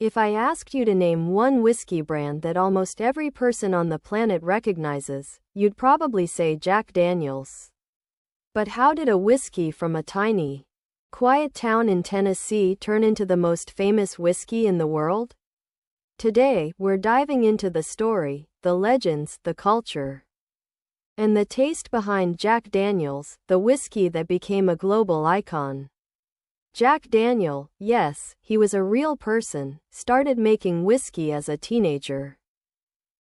If I asked you to name one whiskey brand that almost every person on the planet recognizes, you'd probably say Jack Daniel's. But how did a whiskey from a tiny, quiet town in Tennessee turn into the most famous whiskey in the world? Today, we're diving into the story, the legends, the culture, and the taste behind Jack Daniel's, the whiskey that became a global icon. Jack Daniel, yes, he was a real person, started making whiskey as a teenager.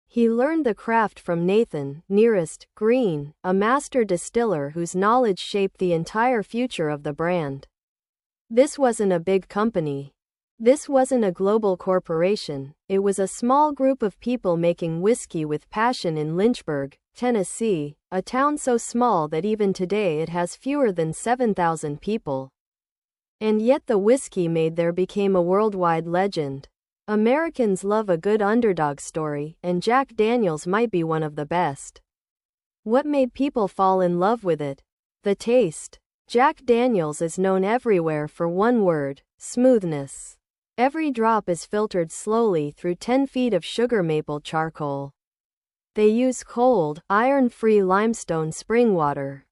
He learned the craft from Nathan Nearest Green, a master distiller whose knowledge shaped the entire future of the brand. This wasn't a big company. This wasn't a global corporation. It was a small group of people making whiskey with passion in Lynchburg, Tennessee, a town so small that even today it has fewer than 7,000 people. And yet the whiskey made there became a worldwide legend. Americans love a good underdog story, and Jack Daniel's might be one of the best. What made people fall in love with it? The taste. Jack Daniel's is known everywhere for one word: smoothness. Every drop is filtered slowly through 10 feet of sugar maple charcoal. They use cold, iron-free limestone spring water.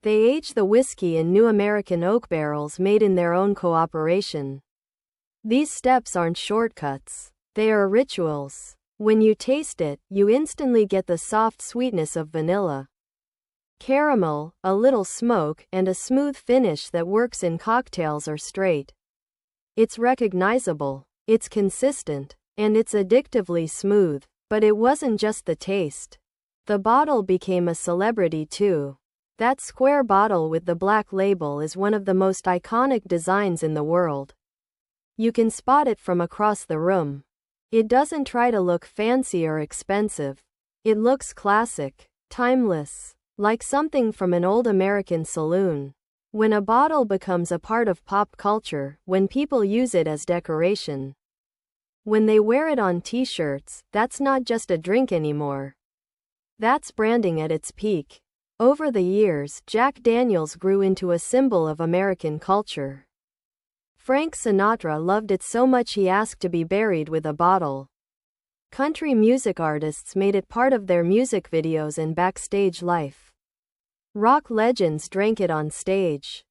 They age the whiskey in new American oak barrels made in their own cooperation. These steps aren't shortcuts. They are rituals. When you taste it, you instantly get the soft sweetness of vanilla, caramel, a little smoke, and a smooth finish that works in cocktails or straight. It's recognizable. It's consistent. And it's addictively smooth. But it wasn't just the taste. The bottle became a celebrity too. That square bottle with the black label is one of the most iconic designs in the world. You can spot it from across the room. It doesn't try to look fancy or expensive. It looks classic, timeless, like something from an old American saloon. When a bottle becomes a part of pop culture, when people use it as decoration, when they wear it on t-shirts, that's not just a drink anymore. That's branding at its peak. Over the years, Jack Daniel's grew into a symbol of American culture. Frank Sinatra loved it so much he asked to be buried with a bottle. Country music artists made it part of their music videos and backstage life. Rock legends drank it on stage.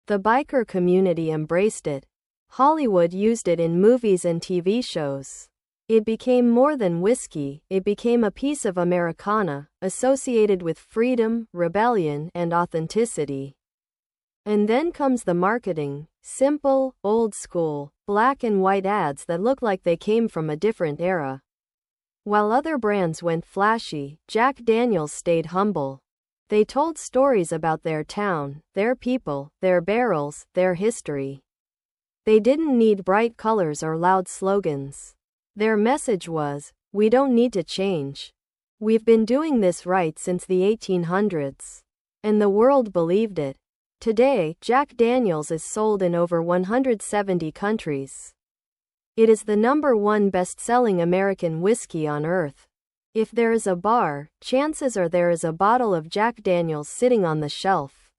The biker community embraced it. Hollywood used it in movies and TV shows. It became more than whiskey, it became a piece of Americana, associated with freedom, rebellion, and authenticity. And then comes the marketing. Simple, old school, black and white ads that look like they came from a different era. While other brands went flashy, Jack Daniel's stayed humble. They told stories about their town, their people, their barrels, their history. They didn't need bright colors or loud slogans. Their message was, we don't need to change. We've been doing this right since the 1800s. And the world believed it. Today, Jack Daniel's is sold in over 170 countries. It is the #1 best-selling American whiskey on earth. If there is a bar, chances are there is a bottle of Jack Daniel's sitting on the shelf.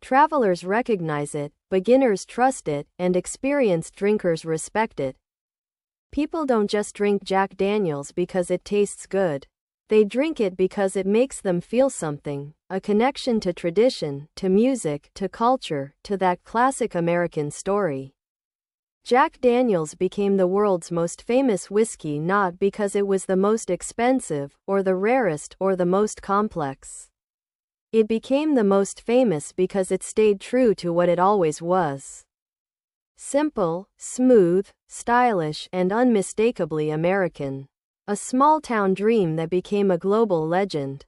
Travelers recognize it, beginners trust it, and experienced drinkers respect it. People don't just drink Jack Daniel's because it tastes good. They drink it because it makes them feel something, a connection to tradition, to music, to culture, to that classic American story. Jack Daniel's became the world's most famous whiskey not because it was the most expensive, or the rarest, or the most complex. It became the most famous because it stayed true to what it always was. Simple, smooth, stylish, and unmistakably American. A small-town dream that became a global legend.